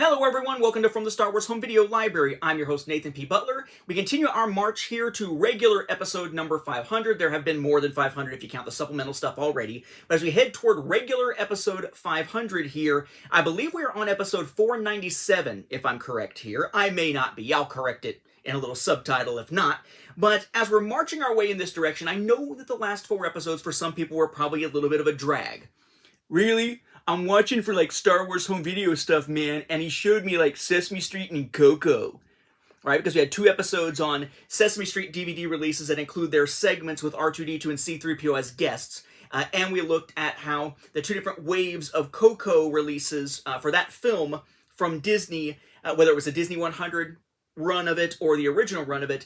Hello everyone, welcome to From the Star Wars Home Video Library. I'm your host Nathan P. Butler. We continue our march here to regular episode number 500. There have been more than 500 if you count the supplemental stuff already. But as we head toward regular episode 500 here, I believe we are on episode 497 if I'm correct here. I may not be. I'll correct it in a little subtitle if not. But as we're marching our way in this direction, I know that the last 4 episodes for some people were probably a little bit of a drag. Really? I'm watching for like Star Wars home video stuff, man, and he showed me like Sesame Street and Coco. Right? Because we had 2 episodes on Sesame Street DVD releases that include their segments with R2-D2 and C-3PO as guests. And we looked at how the 2 different waves of Coco releases for that film from Disney, whether it was a Disney 100 run of it or the original run of it,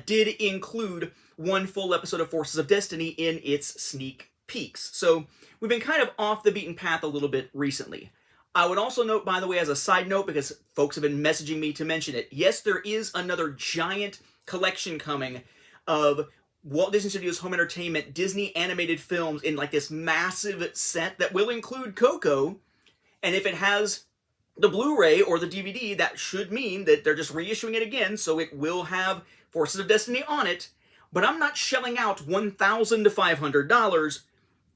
did include 1 full episode of Forces of Destiny in its sneak peeks. So we've been kind of off the beaten path a little bit recently. I would also note, by the way, as a side note, because folks have been messaging me to mention it, yes, there is another giant collection coming of Walt Disney Studios Home Entertainment Disney animated films in like this massive set that will include Coco. And if it has the Blu-ray or the DVD, that should mean that they're just reissuing it again, so it will have Forces of Destiny on it. But I'm not shelling out $1,000 to $500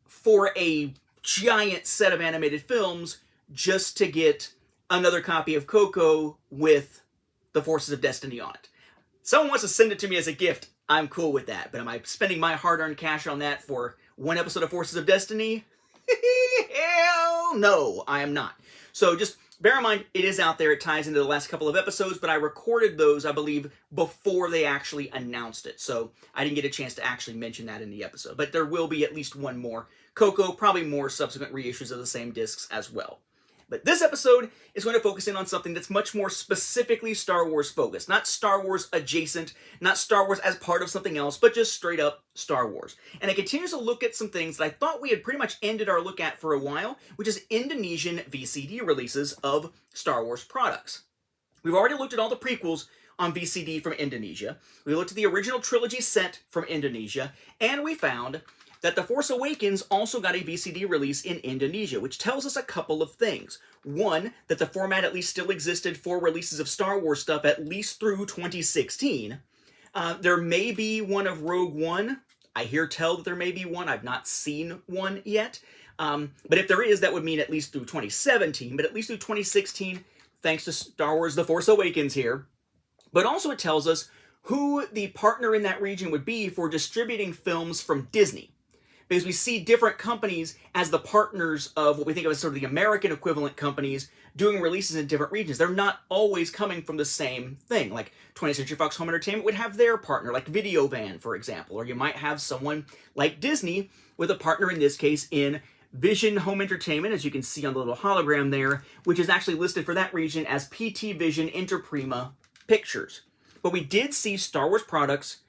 for a giant set of animated films just to get another copy of Coco with the Forces of Destiny on it. Someone wants to send it to me as a gift, I'm cool with that. But am I spending my hard-earned cash on that for 1 episode of Forces of Destiny? Hell no, I am not. So just bear in mind, it is out there. It ties into the last couple of episodes, but I recorded those, I believe, before they actually announced it. So I didn't get a chance to actually mention that in the episode. But there will be at least 1 more Coco, probably more subsequent reissues of the same discs as well. But this episode is going to focus in on something that's much more specifically Star Wars focused. Not Star Wars adjacent, not Star Wars as part of something else, but just straight up Star Wars. And it continues to look at some things that I thought we had pretty much ended our look at for a while, which is Indonesian VCD releases of Star Wars products. We've already looked at all the prequels on VCD from Indonesia. We looked at the original trilogy set from Indonesia, and we found that The Force Awakens also got a VCD release in Indonesia, which tells us a couple of things. 1, that the format at least still existed for releases of Star Wars stuff at least through 2016. There may be one of Rogue One. I hear tell that there may be one. I've not seen one yet. But if there is, that would mean at least through 2017. But at least through 2016, thanks to Star Wars The Force Awakens here. But also it tells us who the partner in that region would be for distributing films from Disney. Because we see different companies as the partners of what we think of as sort of the American equivalent companies doing releases in different regions. They're not always coming from the same thing. Like 20th Century Fox Home Entertainment would have their partner, like Videovan, for example. Or you might have someone like Disney with a partner, in this case, in Vision Home Entertainment, as you can see on the little hologram there, which is actually listed for that region as PT Vision Interprima Pictures. But we did see Star Wars products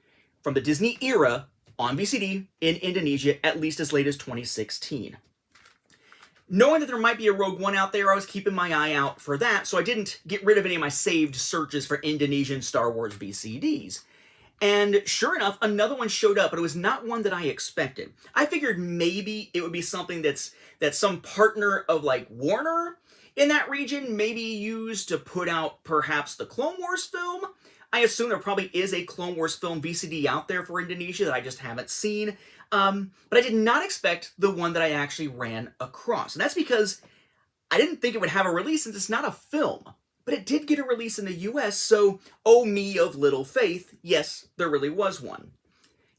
from the Disney era on VCD in Indonesia, at least as late as 2016. Knowing that there might be a Rogue One out there, I was keeping my eye out for that, so I didn't get rid of any of my saved searches for Indonesian Star Wars VCDs. And sure enough, another one showed up, but it was not one that I expected. I figured maybe it would be something that's some partner of like Warner in that region, maybe used to put out perhaps the Clone Wars film. I assume there probably is a Clone Wars film VCD out there for Indonesia that I just haven't seen. But I did not expect the one that I actually ran across. And that's because I didn't think it would have a release since it's not a film. But it did get a release in the US, so oh me of little faith, yes, there really was one.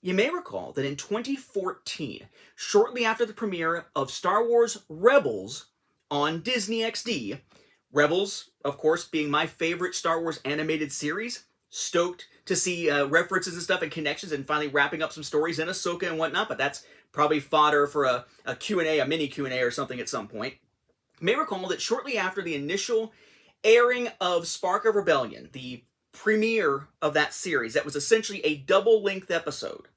You may recall that in 2014, shortly after the premiere of Star Wars Rebels on Disney XD, Rebels, of course, being my favorite Star Wars animated series, stoked to see references and stuff and connections and finally wrapping up some stories in Ahsoka and whatnot, but that's probably fodder for a Q&A, a mini Q&A or something at some point. You may recall that shortly after the initial airing of Spark of Rebellion, the premiere of that series, that was essentially a double-length episode,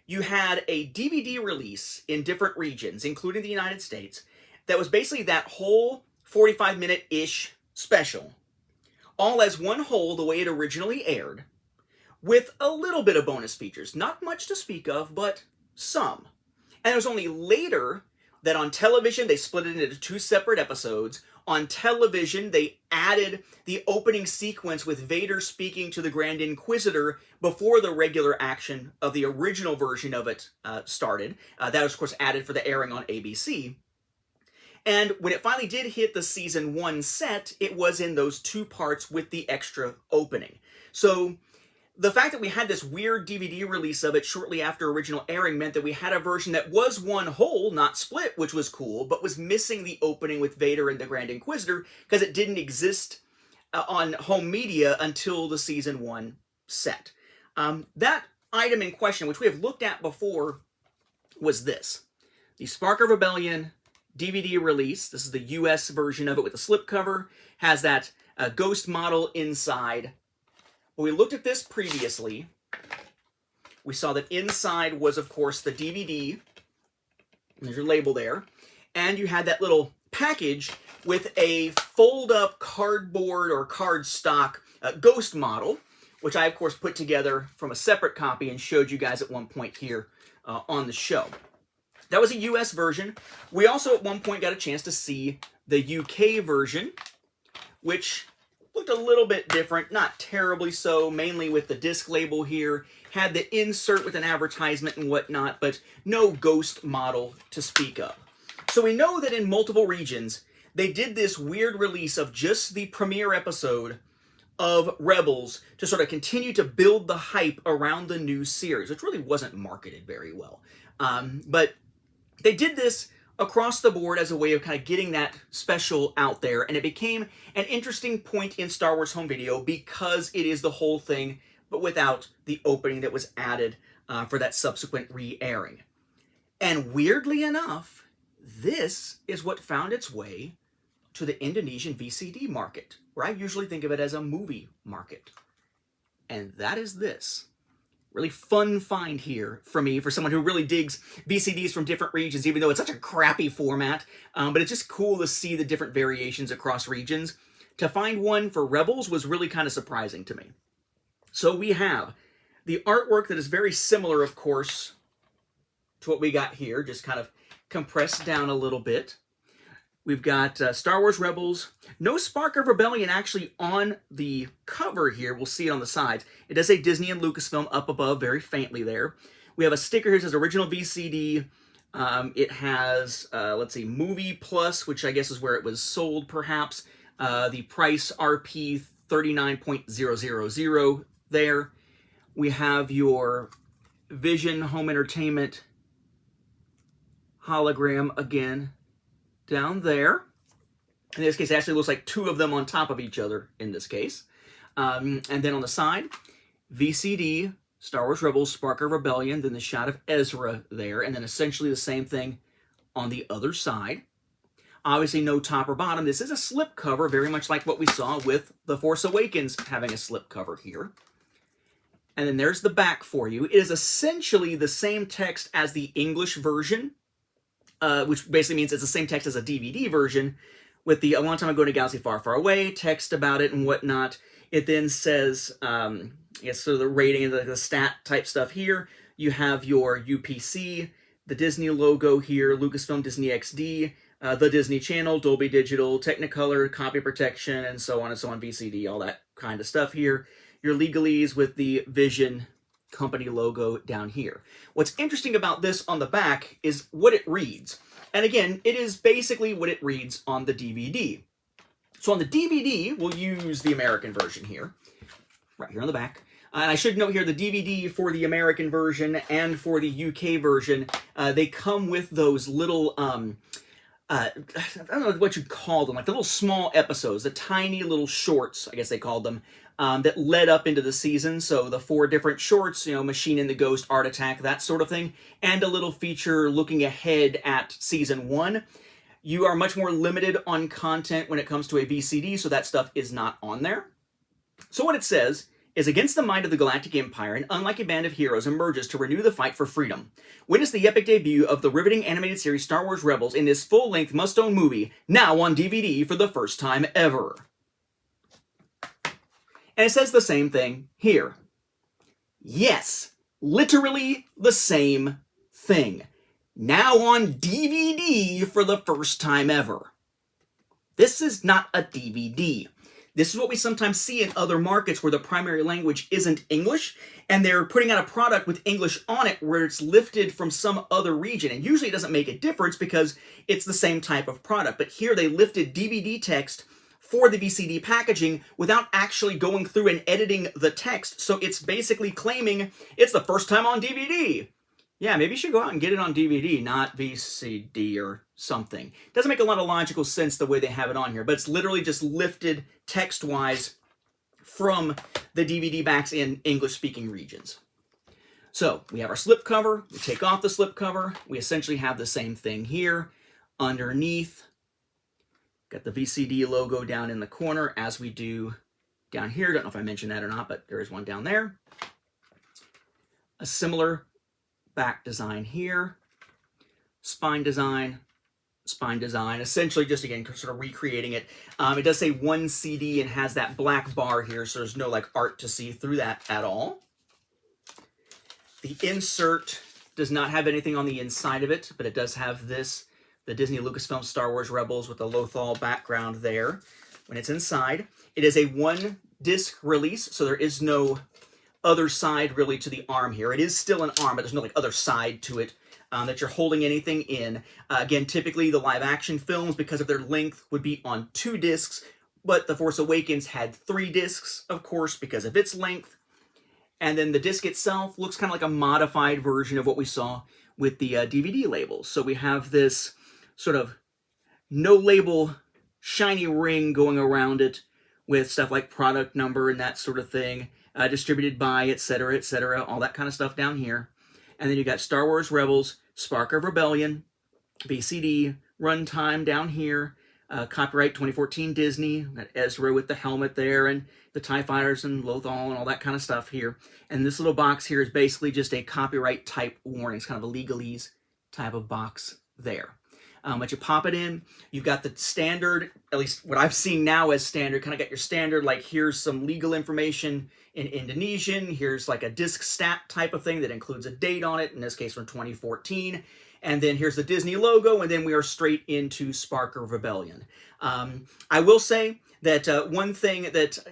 you had a DVD release in different regions, including the United States, that was basically that whole 45-minute-ish special, all as one whole the way it originally aired, with a little bit of bonus features. Not much to speak of, but some. And it was only later that on television they split it into 2 separate episodes. On television, they added the opening sequence with Vader speaking to the Grand Inquisitor before the regular action of the original version of it started. That was, of course, added for the airing on ABC. And when it finally did hit the season 1 set, it was in those 2 parts with the extra opening. So the fact that we had this weird DVD release of it shortly after original airing meant that we had a version that was one whole, not split, which was cool, but was missing the opening with Vader and the Grand Inquisitor because it didn't exist on home media until the season 1 set. That item in question, which we have looked at before, was this. The Spark of Rebellion DVD release. This is the US version of it with the slipcover. Has that ghost model inside. When we looked at this previously, we saw that inside was, of course, the DVD. There's your label there. And you had that little package with a fold-up cardboard or cardstock ghost model, which I, of course, put together from a separate copy and showed you guys at one point here on the show. That was a US version. We also, at one point, got a chance to see the UK version, which looked a little bit different, not terribly so, mainly with the disc label here, had the insert with an advertisement and whatnot, but no ghost model to speak of. So we know that in multiple regions, they did this weird release of just the premiere episode of Rebels to sort of continue to build the hype around the new series, which really wasn't marketed very well. But they did this across the board as a way of kind of getting that special out there, and it became an interesting point in Star Wars Home Video because it is the whole thing, but without the opening that was added for that subsequent re-airing. And weirdly enough, this is what found its way to the Indonesian VCD market, where I usually think of it as a movie market. And that is this. Really fun find here for me, for someone who really digs VCDs from different regions, even though it's such a crappy format. But it's just cool to see the different variations across regions. To find one for Rebels was really kind of surprising to me. So we have the artwork that is very similar, of course, to what we got here, just kind of compressed down a little bit. We've got Star Wars Rebels. No Spark of Rebellion actually on the cover here. We'll see it on the sides. It does say Disney and Lucasfilm up above very faintly there. We have a sticker here that says Original VCD. It has, let's see, Movie Plus, which I guess is where it was sold perhaps. The price RP 39.000 there. We have your Vision Home Entertainment hologram again down there. In this case, it actually looks like 2 of them on top of each other in this case. And then on the side, VCD, Star Wars Rebels, Spark of Rebellion, then the shot of Ezra there, and then essentially the same thing on the other side. Obviously no top or bottom. This is a slip cover, very much like what we saw with The Force Awakens having a slip cover here. And then there's the back for you. It is essentially the same text as the English version, which basically means it's the same text as a DVD version, with the "A long time ago in a galaxy far, far away" text about it and whatnot. It then says, so the rating and the stat type stuff here. You have your UPC, the Disney logo here, Lucasfilm Disney XD, the Disney Channel, Dolby Digital, Technicolor, copy protection, and so on, VCD, all that kind of stuff here. Your legalese with the Vision company logo down here. What's interesting about this on the back is what it reads. And again, it is basically what it reads on the DVD. So on the DVD, we'll use the American version here, right here on the back. And I should note here, the DVD for the American version and for the UK version, they come with those little, I don't know what you'd call them, like the little small episodes, the tiny little shorts, I guess they called them, that led up into the season. So the 4 different shorts, Machine and the Ghost, Art Attack, that sort of thing, and a little feature looking ahead at season 1. You are much more limited on content when it comes to a VCD, so that stuff is not on there. So what it says is, against the might of the Galactic Empire, an unlikely band of heroes emerges to renew the fight for freedom. Witness the epic debut of the riveting animated series Star Wars Rebels in this full-length must-own movie, now on DVD for the first time ever. And it says the same thing here. Yes, literally the same thing. now on DVD for the first time ever. This is not a DVD. This is what we sometimes see in other markets where the primary language isn't English, and they're putting out a product with English on it where it's lifted from some other region. And usually it doesn't make a difference because it's the same type of product. But here they lifted DVD text for the VCD packaging without actually going through and editing the text. So it's basically claiming it's the first time on DVD. Yeah, maybe you should go out and get it on DVD, not VCD or something. Doesn't make a lot of logical sense the way they have it on here, but it's literally just lifted text-wise from the DVD backs in English-speaking regions. So we have our slipcover. We take off the slipcover. We essentially have the same thing here. Underneath, got the VCD logo down in the corner as we do down here. Don't know if I mentioned that or not, but there is one down there. A similar back design here, spine design, essentially just, again, sort of recreating it. It does say 1 CD and has that black bar here, so there's no like art to see through that at all. The insert does not have anything on the inside of it, but it does have this, the Disney Lucasfilm Star Wars Rebels with the Lothal background there when it's inside. It is a 1-disc release, so there is no other side really to the arm here. It is still an arm, but there's no like other side to it that you're holding anything in. Again, typically the live action films, because of their length, would be on 2 discs, but The Force Awakens had 3 discs, of course, because of its length. And then the disc itself looks kind of like a modified version of what we saw with the DVD labels. So we have this sort of no label shiny ring going around it with stuff like product number and that sort of thing. Distributed by, etc., all that kind of stuff down here. And then you got Star Wars Rebels, Spark of Rebellion, VCD, runtime down here, copyright 2014 Disney, got Ezra with the helmet there, and the TIE Fighters and Lothal and all that kind of stuff here. And this little box here is basically just a copyright type warning. It's kind of a legalese type of box there. But you pop it in, you've got the standard, at least what I've seen now as standard, kind of got your standard, like here's some legal information in Indonesian, here's like a disc stat type of thing that includes a date on it, in this case from 2014, and then here's the Disney logo, and then we are straight into Spark of Rebellion. I will say that one thing that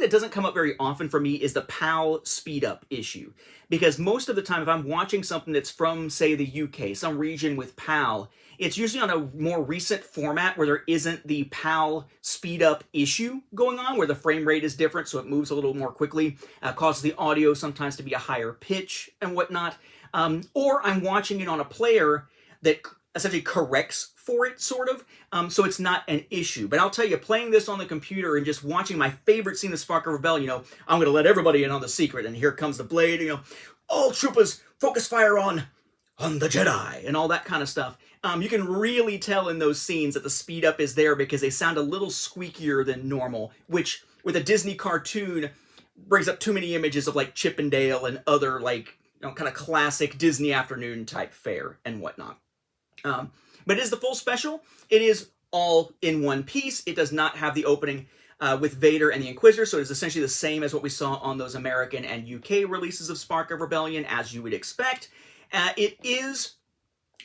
doesn't come up very often for me is the PAL speed up issue. Because most of the time, if I'm watching something that's from, say, the UK, some region with PAL, it's usually on a more recent format where there isn't the PAL speed up issue going on, where the frame rate is different, so it moves a little more quickly, causes the audio sometimes to be a higher pitch and whatnot. Or I'm watching it on a player that essentially corrects for it, sort of, so it's not an issue. But I'll tell you, playing this on the computer and just watching my favorite scene of Spark of Rebellion, you know, I'm going to let everybody in on the secret, and here comes the blade, you know, all troopers, focus fire on the Jedi, and all that kind of stuff. You can really tell in those scenes that the speed up is there because they sound a little squeakier than normal, which, with a Disney cartoon, brings up too many images of, like, Chip and Dale and other, like, you know, kind of classic Disney afternoon type fare and whatnot. But it is the full special. It is all in one piece. It does not have the opening with Vader and the Inquisitor, so it's essentially the same as what we saw on those American and UK releases of Spark of Rebellion, as you would expect. It is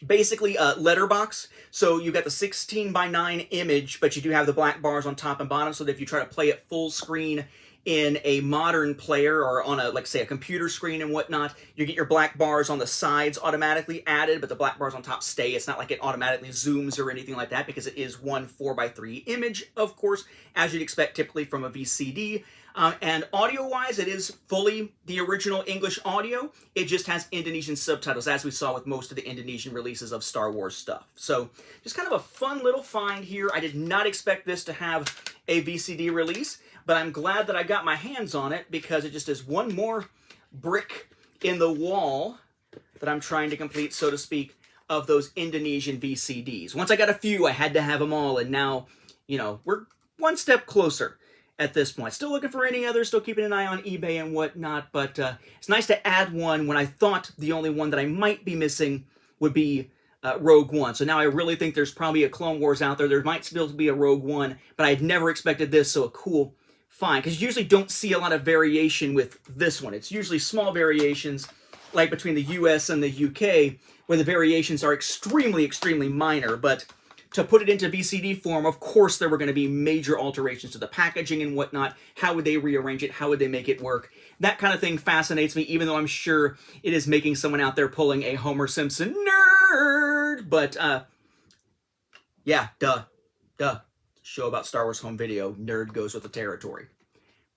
basically a letterbox, so you got the 16:9 image, but you do have the black bars on top and bottom, so that if you try to play it full screen in a modern player or on a, like, say, a computer screen and whatnot, you get your black bars on the sides automatically added, but the black bars on top stay. It's not like it automatically zooms or anything like that, because it is one 4:3 image, of course, as you'd expect typically from a VCD. And audio-wise, it is fully the original English audio. It just has Indonesian subtitles, as we saw with most of the Indonesian releases of Star Wars stuff. So just kind of a fun little find here. I did not expect this to have a VCD release, but I'm glad that I got my hands on it, because it just is one more brick in the wall that I'm trying to complete, so to speak, of those Indonesian VCDs. Once I got a few, I had to have them all, and now, you know, we're one step closer at this point. Still looking for any others, still keeping an eye on eBay and whatnot, but it's nice to add one when I thought the only one that I might be missing would be Rogue One. So now I really think there's probably a Clone Wars out there. There might still be a Rogue One, but I'd never expected this, so a cool find. Because you usually don't see a lot of variation with this one. It's usually small variations, like between the US and the UK, where the variations are extremely, extremely minor, but to put it into VCD form, of course there were going to be major alterations to the packaging and whatnot. How would they rearrange it? How would they make it work? That kind of thing fascinates me, even though I'm sure it is making someone out there pulling a Homer Simpson nerd. But, yeah, duh. Show about Star Wars home video. Nerd goes with the territory.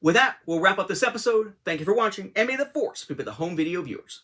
With that, we'll wrap up this episode. Thank you for watching, and may the Force be with the home video viewers.